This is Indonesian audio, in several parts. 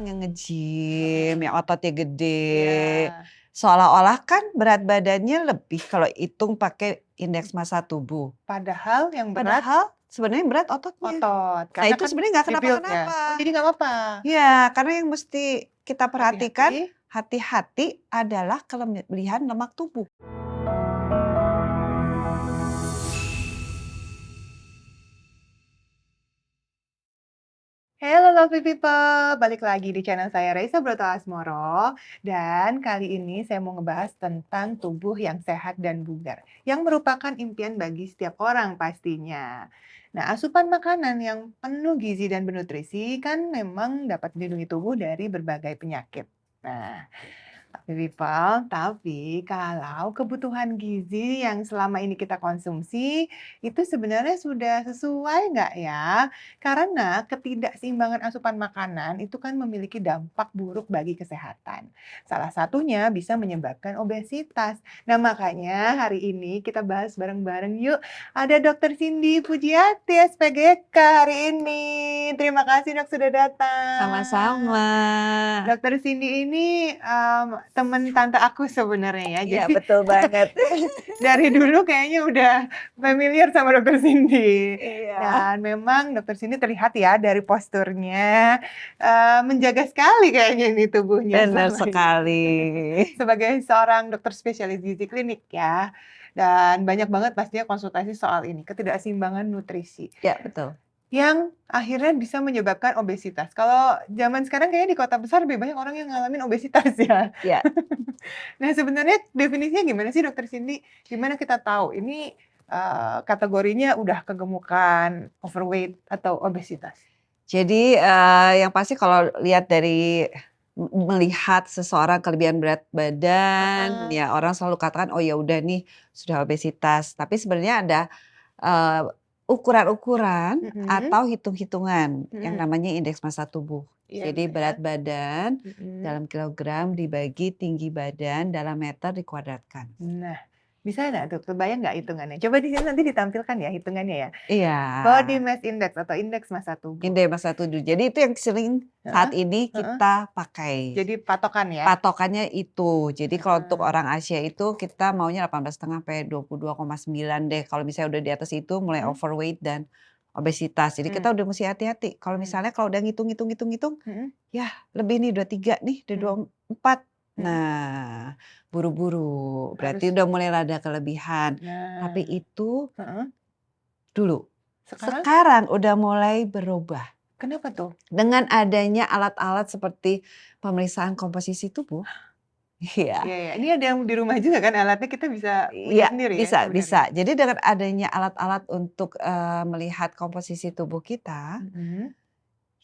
orang yang nge-gym, yang ototnya gede, Iya. seolah-olah kan berat badannya lebih kalau hitung pakai indeks massa tubuh. Padahal yang berat Padahal sebenarnya berat ototnya. otot, Nah karena itu kan sebenarnya nggak di-build ya. kenapa-kenapa. Oh jadi nggak apa-apa? Iya, karena yang mesti kita perhatikan Hati-hati. hati-hati adalah kelebihan lemak tubuh. Hello lovely people, balik lagi di channel saya Raisa Broto Asmoro. Dan kali ini saya mau ngebahas tentang tubuh yang sehat dan bugar, yang merupakan impian bagi setiap orang pastinya. Nah, asupan makanan yang penuh gizi dan bernutrisi kan memang dapat melindungi tubuh dari berbagai penyakit. Nah, people, tapi kalau kebutuhan gizi yang selama ini kita konsumsi itu sebenarnya sudah sesuai nggak ya? Karena ketidakseimbangan asupan makanan itu kan memiliki dampak buruk bagi kesehatan. Salah satunya bisa menyebabkan obesitas. Nah, makanya hari ini kita bahas bareng-bareng yuk. Ada Dr. Cindy Pujiati, SPGK hari ini. Terima kasih dok sudah datang. Sama-sama. Dokter Cindy ini teman tante aku sebenarnya ya. Iya Jadi betul banget. dari dulu kayaknya udah familiar sama Dokter Cindy. Iya. Dan memang Dokter Cindy terlihat ya dari posturnya menjaga sekali kayaknya ini tubuhnya. Benar sekali. Sebagai seorang dokter spesialis gizi klinik ya. Dan banyak banget pastinya konsultasi soal ini, ketidakseimbangan nutrisi. Ya betul. Yang akhirnya bisa menyebabkan obesitas. Kalau zaman sekarang kayaknya di kota besar lebih banyak orang yang ngalamin obesitas ya. Ya. Nah sebenarnya definisinya gimana sih Dokter Cindy? Gimana kita tahu ini kategorinya udah kegemukan, overweight, atau obesitas? Jadi yang pasti kalau lihat dari melihat seseorang kelebihan berat badan, ya orang selalu katakan, oh ya udah nih sudah obesitas. Tapi sebenarnya ada ukuran-ukuran atau hitung-hitungan yang namanya indeks massa tubuh. Iya, Jadi benar ya. berat badan dalam kilogram dibagi tinggi badan dalam meter dikuadratkan. Nah, bisa nggak tuh? Kebayang nggak hitungannya? Coba di sini nanti ditampilkan ya hitungannya ya. Iya. Body mass index atau indeks massa tubuh. Indeks massa tubuh. Jadi itu yang sering saat ini kita pakai. Jadi patokan ya? Patokannya itu. Jadi kalau untuk orang Asia itu kita maunya 18,5 sampai 22,9 deh. Kalau misalnya udah di atas itu mulai overweight dan obesitas. Jadi kita udah mesti hati-hati. Kalau misalnya kalau udah ngitung, ya lebih nih 23 nih, udah 24. Nah, buru-buru. Berarti udah mulai rada kelebihan. Tapi itu dulu. Sekarang udah mulai berubah. Kenapa tuh? Dengan adanya alat-alat seperti pemeriksaan komposisi tubuh. Iya. Iya, ya. Ini ada yang di rumah juga kan alatnya kita bisa punya sendiri ya? Bisa. Jadi dengan adanya alat-alat untuk melihat komposisi tubuh kita,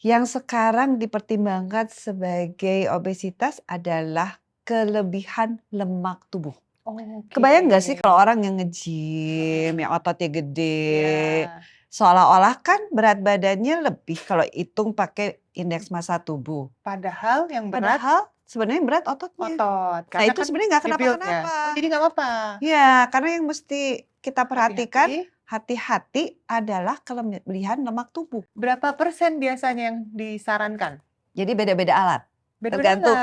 yang sekarang dipertimbangkan sebagai obesitas adalah kelebihan lemak tubuh. Kebayang nggak sih kalau orang yang nge-gym, yang ototnya gede, seolah-olah kan berat badannya lebih kalau hitung pakai indeks massa tubuh. Padahal yang berat sebenarnya berat ototnya. otot. Nah itu sebenarnya nggak kenapa-kenapa. Ya. Oh, jadi nggak apa-apa. Iya, karena yang mesti kita perhatikan hati-hati adalah kelebihan lemak tubuh. Berapa persen biasanya yang disarankan? Jadi beda-beda alat. Tergantung.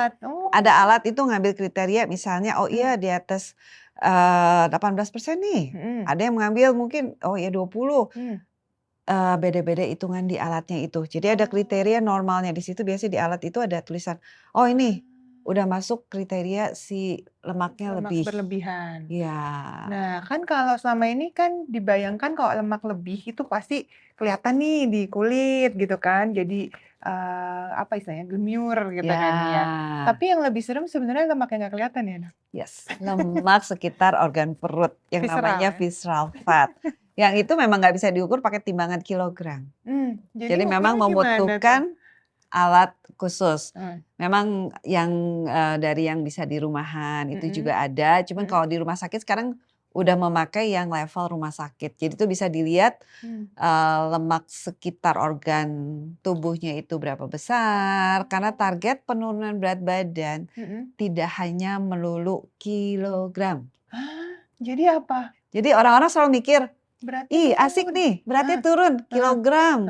Ada alat itu ngambil kriteria misalnya, oh iya di atas 18% nih. Ada yang mengambil mungkin, oh ya 20. Beda-beda hitungan di alatnya itu. Jadi ada kriteria normalnya. Di situ biasanya di alat itu ada tulisan, oh ini udah masuk kriteria si lemaknya lebih. Berlebihan. Iya. Nah kan kalau selama ini kan dibayangkan kalau lemak lebih itu pasti kelihatan nih di kulit gitu kan. Jadi apa istilahnya gemur gitu kan ya. Tapi yang lebih serem sebenarnya lemak yang nggak kelihatan ya. Yes, lemak sekitar organ perut yang namanya ya? visceral fat. Yang itu memang nggak bisa diukur pakai timbangan kilogram. Jadi memang membutuhkan alat khusus. Memang yang dari yang bisa di rumahan itu juga ada. Cuman kalau di rumah sakit sekarang udah memakai yang level rumah sakit. Jadi itu bisa dilihat lemak sekitar organ tubuhnya itu berapa besar. Karena target penurunan berat badan tidak hanya melulu kilogram. Jadi apa? Jadi orang-orang selalu mikir, Beratnya asik nih beratnya turun kilogram.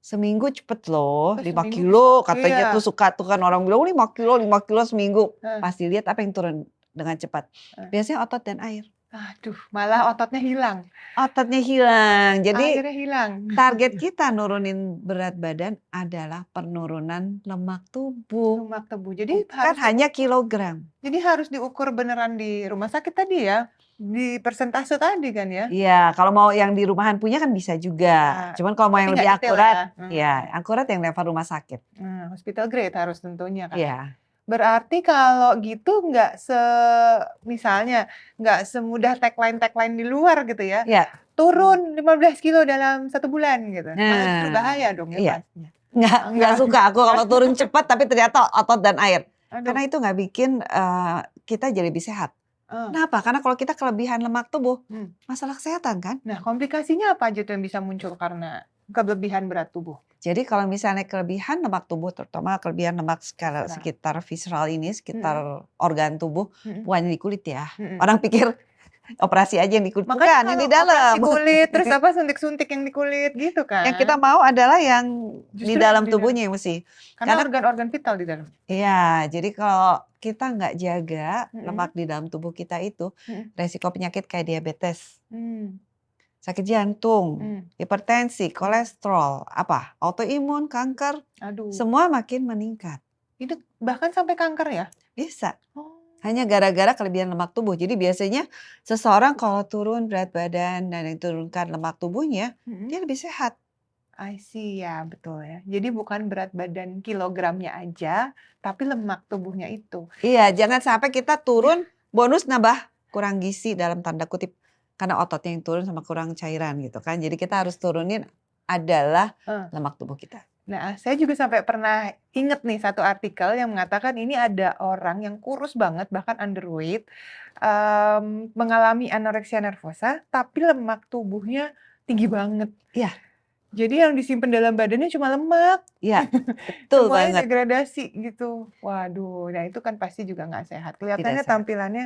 seminggu cepet loh, Oh 5 seminggu bisa. kilo katanya Iya. tuh suka tuh kan orang bilang 5 kilo seminggu. Heeh. Pas dilihat apa yang turun dengan cepat? Heeh. Biasanya otot dan air. Aduh, malah ototnya hilang, Ototnya hilang. Jadi airnya hilang. target kita nurunin berat badan adalah penurunan lemak tubuh, Lemak tubuh. bukan hanya kilogram. Jadi harus diukur beneran di rumah sakit tadi ya? Di persentase tadi kan ya? Iya, kalau mau yang di rumahan punya kan bisa juga. Nah, Cuman kalau mau tapi yang nggak lebih detail akurat, ya? ya akurat yang level rumah sakit. Hospital grade harus tentunya kan? Iya. Berarti kalau gitu misalnya nggak semudah tagline-tagline di luar gitu ya, Iya. turun 15 kilo dalam 1 bulan gitu, malah justru Nah, bahaya dong ya iya. pastinya. Nggak suka aku kalau turun cepat tapi ternyata otot dan air. Aduh. Karena itu nggak bikin kita jadi lebih sehat. Kenapa? Karena kalau kita kelebihan lemak tubuh, masalah kesehatan kan? Nah, komplikasinya apa aja tuh yang bisa muncul karena kelebihan berat tubuh? Jadi kalau misalnya kelebihan lemak tubuh, terutama kelebihan lemak sekitar visceral ini, sekitar organ tubuh, bukan di kulit ya. Orang pikir operasi aja yang di kulit, Makanya bukan, yang di kalau operasi dalam. kulit, terus apa suntik-suntik yang di kulit gitu kan? Yang kita mau adalah yang di Justru dalam yang di tubuhnya yang mesti. Karena organ-organ vital di dalam. Iya, jadi kalau kita nggak jaga lemak di dalam tubuh kita itu, resiko penyakit kayak diabetes, sakit jantung, hipertensi, kolesterol, autoimun, kanker, Aduh, semua makin meningkat. itu bahkan sampai kanker ya? Bisa. Oh. Hanya gara-gara kelebihan lemak tubuh. Jadi biasanya seseorang kalau turun berat badan dan diturunkan lemak tubuhnya, dia lebih sehat. I see, ya betul ya. Jadi bukan berat badan kilogramnya aja, tapi lemak tubuhnya itu. Iya, jangan sampai kita turun bonus nambah kurang gizi dalam tanda kutip. Karena ototnya yang turun sama kurang cairan gitu kan. Jadi kita harus turunin adalah lemak tubuh kita. Nah, saya juga sampai pernah inget nih satu artikel yang mengatakan ini ada orang yang kurus banget, bahkan underweight, mengalami anoreksia nervosa, tapi lemak tubuhnya tinggi banget. Iya. Jadi yang disimpan dalam badannya cuma lemak. Iya, betul Semuanya banget. degradasi gitu. Waduh, nah itu kan pasti juga nggak sehat. Kelihatannya sehat. tampilannya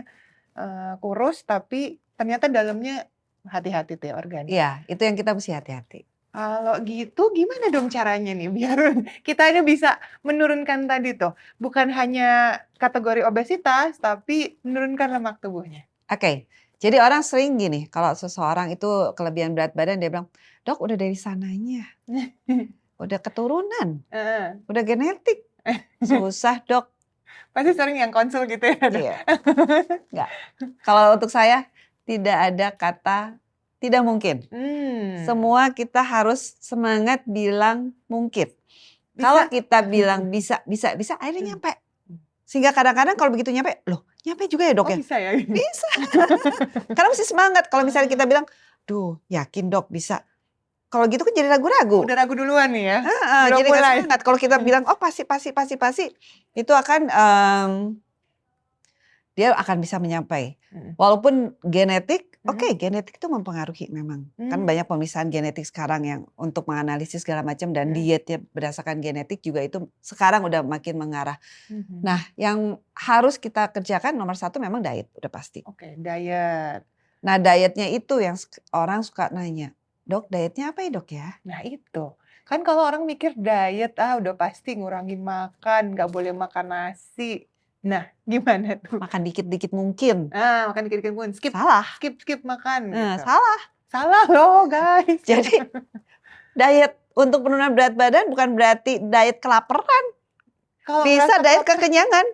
kurus, tapi ternyata dalamnya hati-hati tuh ya organnya. Iya, itu yang kita mesti hati-hati. Kalau gitu gimana dong caranya nih biar kita ini bisa menurunkan tadi tuh, bukan hanya kategori obesitas, tapi menurunkan lemak tubuhnya? Oke, jadi orang sering gini, kalau seseorang itu kelebihan berat badan, dia bilang, "Dok, udah dari sananya, udah keturunan, udah genetik, susah dok." Pasti sering yang konsul gitu ya, Dok? Iya. Nggak. Kalau untuk saya, tidak ada kata tidak mungkin. Semua kita harus semangat bilang mungkin. Kalau kita bilang bisa, akhirnya nyampe. Sehingga kadang-kadang kalau begitu nyampe, loh nyampe juga ya dok ya? Bisa ya? Bisa. Karena mesti semangat. Kalau misalnya kita bilang, duh yakin dok bisa. Kalau gitu kan jadi ragu-ragu. Udah ragu duluan nih ya? Jadi nggak semangat. Kalau kita bilang, oh pasti. Itu akan, dia akan bisa menyampai. Walaupun genetik, oke, genetik itu mempengaruhi memang. Kan banyak pemeriksaan genetik sekarang yang untuk menganalisis segala macam dan dietnya berdasarkan genetik juga itu sekarang udah makin mengarah. Nah, yang harus kita kerjakan nomor 1 memang diet, udah pasti. Oke, diet. Nah, dietnya itu yang orang suka nanya, dok dietnya apa ya dok ya? Nah itu, kan kalau orang mikir diet, udah pasti ngurangin makan, nggak boleh makan nasi. Nah, gimana tuh? Makan dikit-dikit mungkin. Makan dikit-dikit mungkin. Salah. Skip makan. Gitu. Salah. Salah loh guys. Jadi diet untuk penurunan berat badan bukan berarti diet kelaparan. Kalau bisa diet kekenyangan.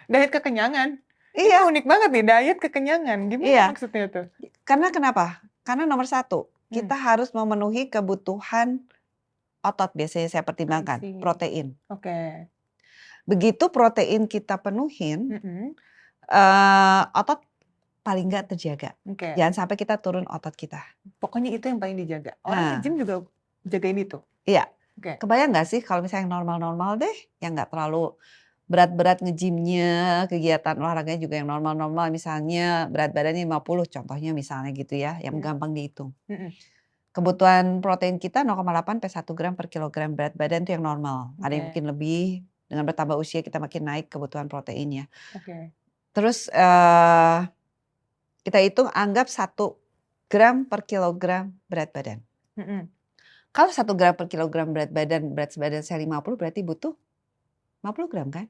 Diet kekenyangan? Iya. Ini unik banget nih, diet kekenyangan. Gimana maksudnya tuh? Karena kenapa? Karena nomor 1, kita harus memenuhi kebutuhan otot biasanya saya pertimbangkan, protein. Oke. Begitu protein kita penuhin, otot paling nggak terjaga. Jangan sampai kita turun otot kita. Pokoknya itu yang paling dijaga. Orang nge-gym juga jagain itu? Iya. Kebayang nggak sih kalau misalnya yang normal-normal deh, yang nggak terlalu berat-berat nge-gymnya, kegiatan olahraganya juga yang normal-normal, misalnya berat badannya 50 contohnya misalnya gitu ya, yang gampang dihitung. Kebutuhan protein kita 0,8 sampai 1 gram per kilogram berat badan itu yang normal. Ada yang mungkin lebih, dengan bertambah usia kita makin naik kebutuhan proteinnya. Terus kita hitung anggap 1 gram per kilogram berat badan. Kalau 1 gram per kilogram berat badan saya 50 berarti butuh 50 gram kan?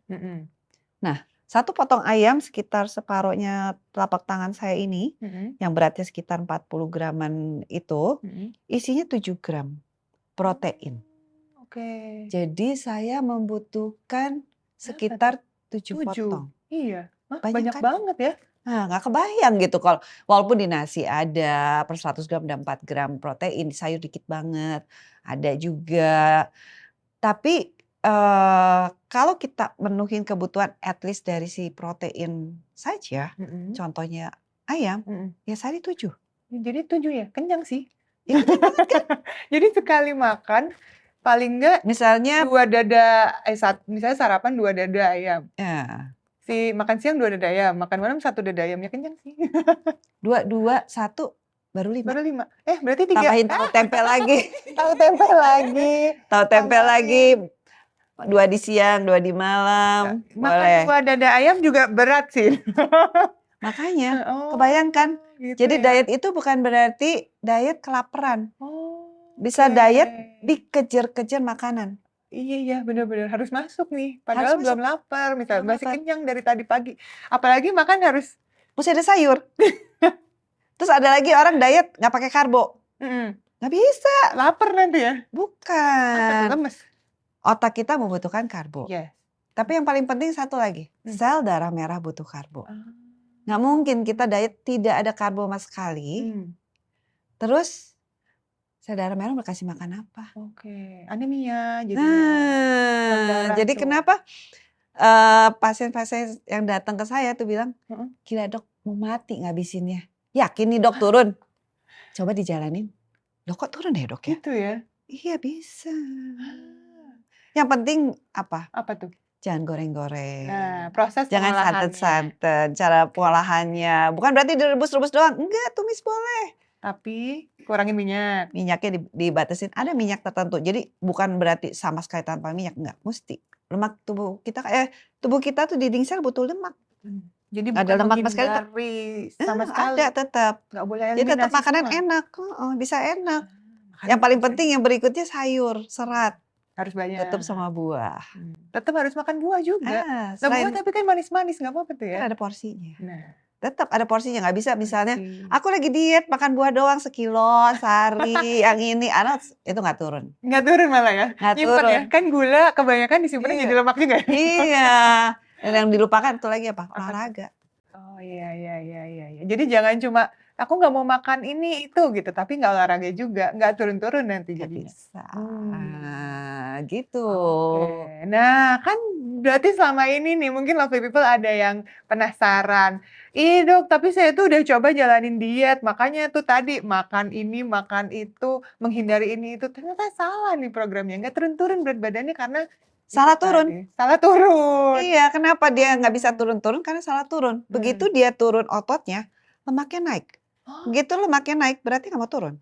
Nah, 1 potong ayam sekitar separuhnya telapak tangan saya ini, yang beratnya sekitar 40 graman itu, isinya 7 gram protein. Oke. Jadi saya membutuhkan sekitar 7 potong. Iya. Banyak Banyak kan? banget ya. Nah, nggak kebayang gitu kalau walaupun di nasi ada per 100 gram ada 4 gram protein, di sayur dikit banget, ada juga. Tapi, kalau kita menuhin kebutuhan at least dari si protein saja, contohnya ayam, ya sehari 7. Jadi 7 ya? Kenyang sih. Ya kenyang banget kan? Jadi sekali makan paling enggak Misalnya 2 dada misalnya sarapan 2 dada ayam. ya, Makan siang 2 dada ayam, makan malam 1 dada ayam, ya kenyang sih. 2, 1, baru 5. Baru 5. Berarti 3. Tambahin tahu tempe lagi. Tahu tempe lagi. Tahu tempe lagi, 2 di siang, 2 di malam, Makan boleh. 2 dada ayam juga berat sih. Makanya, kebayangkan. Gitu Jadi ya. diet itu bukan berarti diet kelaparan. Bisa Oke. diet dikejar-kejar makanan. Iya, benar-benar harus masuk nih. Harus Padahal masuk. belum lapar, misalnya Belum masih lapar. kenyang dari tadi pagi. Apalagi makan harus Mesti ada sayur. Terus ada lagi orang diet nggak pakai karbo. Nggak bisa. lapar nanti ya. Apa tuh, Bukan. lemes? Otak kita membutuhkan karbo. Yes. Tapi yang paling penting satu lagi, sel darah merah butuh karbo. Ah. Nggak mungkin kita diet tidak ada karbo sama sekali. Terus sel darah merah mau kasih makan apa? Oke, anemia jadinya. Nah, jadi kenapa pasien-pasien yang datang ke saya tuh bilang, gila dok mau mati ngabisinnya. Yakin nih dok turun? Coba dijalanin. Dok kok turun ya dok ya? Gitu ya? Iya bisa. Yang penting apa? Apa tuh? Jangan goreng-goreng. Nah, proses Jangan pengolahannya. santan-santan. Cara pengolahannya. Bukan berarti direbus-rebus doang. Enggak, tumis boleh. Tapi kurangin minyak. Minyaknya dibatasin. Ada minyak tertentu. Jadi bukan berarti sama sekali tanpa minyak. Enggak, mesti. Lemak tubuh kita tuh dinding sel butuh lemak. Jadi Ada bukan lemak sekali. menghindari sama sekali. Ada tetap. Nggak boleh Jadi tetap eliminasi makanan semua. enak. Bisa enak. Makanan Yang paling harus penting yang berikutnya sayur, serat. harus banyak. Tutup sama buah. Tetap harus makan buah juga. Nah, Selain buah tapi kan manis-manis, nggak apa-apa tuh ya? kan ada porsinya. Nah, Tetap ada porsinya, nggak bisa misalnya oke. aku lagi diet makan buah doang sekilo sehari, yang ini itu nggak turun. Nggak turun malah ya? Nggak Nyimpen turun. ya? Kan gula kebanyakan disimpan Iya. jadi lemak juga ya? Iya. Dan yang dilupakan itu lagi apa? Olahraga. Oh iya. Jadi jangan cuma aku nggak mau makan ini itu gitu, tapi nggak olahraga juga, nggak turun-turun nanti Nggak jadinya. bisa. Gitu. Oke. Nah, kan berarti selama ini nih mungkin Lovely People ada yang penasaran. Ih dok, tapi saya tuh udah coba jalanin diet, makanya tuh tadi makan ini, makan itu, menghindari ini itu. Ternyata salah nih programnya, nggak turun-turun berat badannya karena itu Salah turun. tadi. Salah turun. Iya, kenapa dia nggak bisa turun-turun? Karena salah turun. Begitu dia turun ototnya, lemaknya naik. Begitu lemaknya naik, berarti nggak mau turun.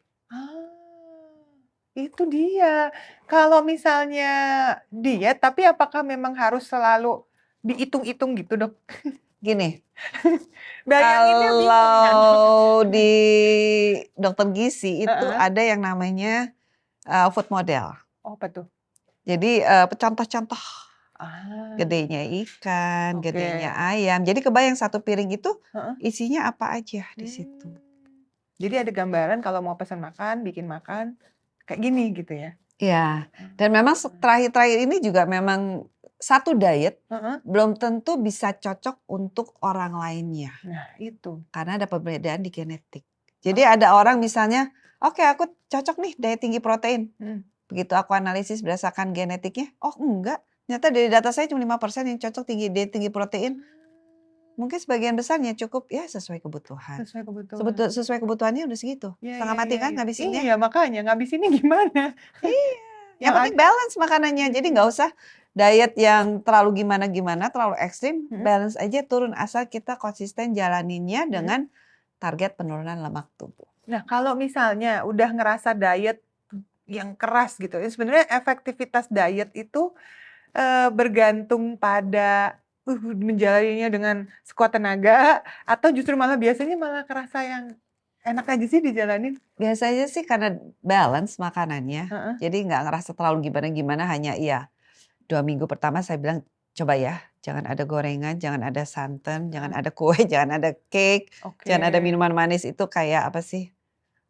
Itu dia. Kalau misalnya diet, tapi apakah memang harus selalu dihitung-hitung gitu dok? Gini, Bayanginnya bingung kan? kalau di dokter gizi itu ada yang namanya food model. Oh, apa tuh? Jadi contoh-contoh gedenya ikan, Oke. gedenya ayam. Jadi kebayang satu piring itu isinya apa aja di situ. Jadi ada gambaran kalau mau pesan makan, bikin makan kayak gini gitu ya? Iya. Dan memang terakhir-terakhir ini juga memang satu diet belum tentu bisa cocok untuk orang lainnya. Nah itu. Karena ada perbedaan di genetik. Jadi ada orang misalnya, oke aku cocok nih diet tinggi protein. Begitu aku analisis berdasarkan genetiknya, oh enggak. Ternyata dari data saya cuma 5% yang cocok diet tinggi protein. Mungkin sebagian besarnya cukup ya sesuai kebutuhan. Sesuai kebutuhannya udah segitu. Setengah mati kan ngabisinnya. Iya makanya ngabisinnya gimana? Iya. Yang penting balance makanannya. Jadi nggak usah diet yang terlalu gimana-gimana, terlalu ekstrim. Balance aja turun asal kita konsisten jalaninnya dengan target penurunan lemak tubuh. Nah kalau misalnya udah ngerasa diet yang keras gitu, sebenarnya efektivitas diet itu bergantung pada menjalaninya dengan sekuat tenaga atau justru malah biasanya malah kerasa yang Enak aja sih dijalanin? Biasanya sih karena balance makanannya, Heeh. jadi nggak ngerasa terlalu gimana-gimana, hanya iya 2 minggu pertama saya bilang, "Coba ya, jangan ada gorengan, jangan ada santan, jangan Heeh. ada kue, jangan ada cake, Oke. jangan ada minuman manis." Itu kayak apa sih,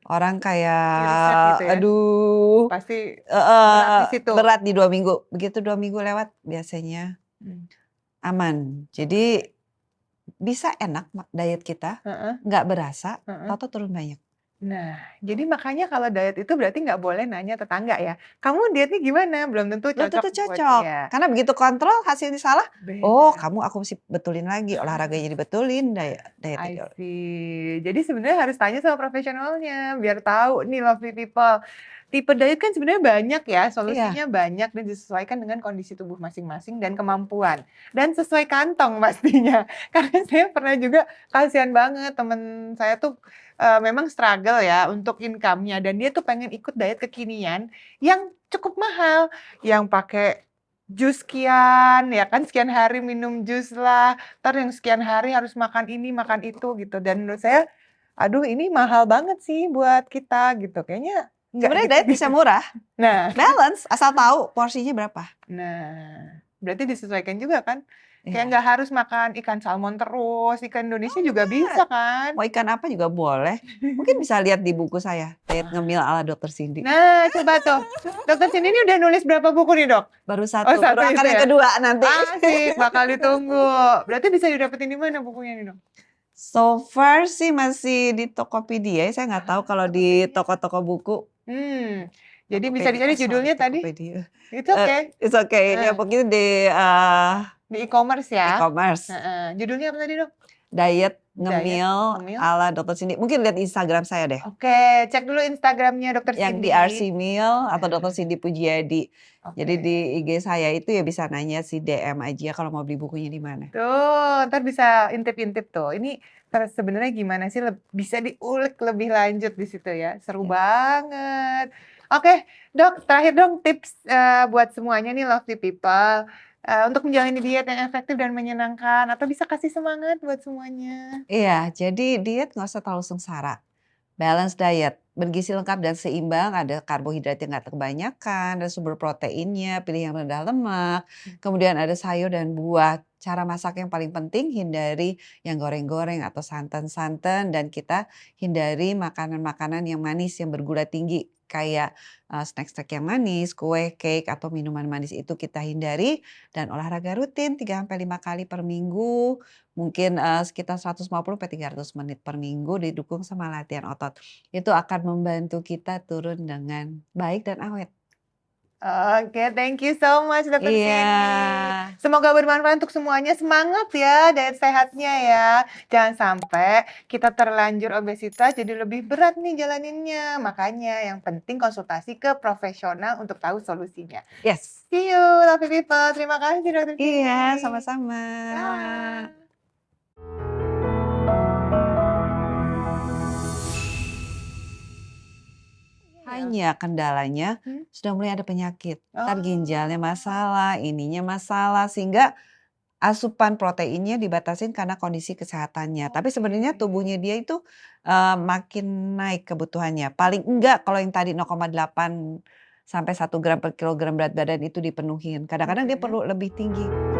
orang kayak Di-riset gitu ya? aduh Pasti berat heeh, di situ. berat di 2 minggu. Begitu 2 minggu lewat biasanya Mmm. aman. Jadi Oke. bisa enak diet kita, Heeh nggak berasa, heeh. tahu-tahu turun banyak. Nah, jadi makanya kalau diet itu berarti nggak boleh nanya tetangga ya, "Kamu dietnya gimana?" Belum tentu Belum cocok tentu buat cocok, dia. karena begitu kontrol hasilnya salah, "Oh Beda. kamu aku mesti betulin lagi, olahraganya dibetulin, dietnya I see. Jadi sebenarnya harus tanya sama profesionalnya, biar tahu nih lovely people. Tipe diet kan sebenarnya banyak ya, iya, solusinya banyak dan disesuaikan dengan kondisi tubuh masing-masing dan kemampuan. Dan sesuai kantong pastinya. Karena saya pernah juga, kasihan banget temen saya tuh, memang struggle ya untuk income-nya dan dia tuh pengen ikut diet kekinian yang cukup mahal, yang pakai jus sekian, ya kan, sekian hari minum jus lah, entar yang sekian hari harus makan ini, makan itu, gitu. Dan menurut saya, aduh ini mahal banget sih buat kita, gitu. Kayaknya nggak sebenarnya diet bisa gitu-gitu. murah, Nah balance, asal tahu porsinya berapa. nah, berarti disesuaikan juga kan? Kayak Iya. nggak harus makan ikan salmon terus, ikan Indonesia juga Banget, bisa kan? mau ikan apa juga boleh. Mungkin bisa lihat di buku saya, Diet Ngemil ala Dokter Cindy. Nah, coba tuh, Dokter Cindy ini udah nulis berapa buku nih, Dok? Baru Oh, 1, baru 1 akan itu yang ya? kedua nanti. Asik, bakal ditunggu. Berarti bisa didapetin di mana bukunya nih, Dok? So far sih masih di Tokopedia, saya nggak tahu kalau di Tokopedia. toko-toko buku. Jadi bisa dicari Sorry judulnya tadi? Tokopedia. It's okay. It's okay, ya pokoknya di Di e-commerce ya? e-commerce. Heeh. Judulnya apa tadi, Dok? Diet Diet Ngemil Ngemil. ala Dokter Cindy. Mungkin lihat Instagram saya deh. Oke, cek dulu Instagram-nya Dokter Yang di Cindy. RC Meal atau Dokter Cindy Pujiadi. Jadi Oke. di IG saya itu ya bisa nanya si DM aja kalau mau beli bukunya di mana. Tuh, entar bisa intip-intip tuh. Ini sebenarnya gimana sih bisa diulik lebih lanjut di situ ya. Seru Ya. banget. Oke, Dok, terakhir dong tips buat semuanya nih lovely people untuk menjalani diet yang efektif dan menyenangkan atau bisa kasih semangat buat semuanya. Iya, jadi diet nggak usah terlalu sengsara. Balance diet, bergizi lengkap dan seimbang, ada karbohidrat yang nggak kebanyakan, ada sumber proteinnya, pilih yang rendah lemak, kemudian ada sayur dan buah. Cara masak yang paling penting, hindari yang goreng-goreng atau santan-santan, dan kita hindari makanan-makanan yang manis, yang bergula tinggi, kayak snack-snack yang manis, kue, cake, atau minuman manis itu kita hindari, dan olahraga rutin 3-5 kali per minggu, mungkin sekitar 150-300 menit per minggu didukung sama latihan otot. Itu akan membantu kita turun dengan baik dan awet. Oke, thank you so much Dokter Iya. Cindy. Semoga bermanfaat untuk semuanya. Semangat ya diet sehatnya ya. Jangan sampai kita terlanjur obesitas jadi lebih berat nih jalaninnya. Makanya yang penting konsultasi ke profesional untuk tahu solusinya. Yes. See you, lovely people. Terima kasih Dokter Cindy. Iya, sama-sama. Dah. Hanya kendalanya sudah mulai ada penyakit. Ntar ginjalnya masalah, ininya masalah, sehingga asupan proteinnya dibatasin karena kondisi kesehatannya. Tapi sebenarnya tubuhnya dia itu makin naik kebutuhannya. Paling enggak kalau yang tadi 0,8 sampai 1 gram per kilogram berat badan itu dipenuhin. Kadang-kadang dia perlu lebih tinggi.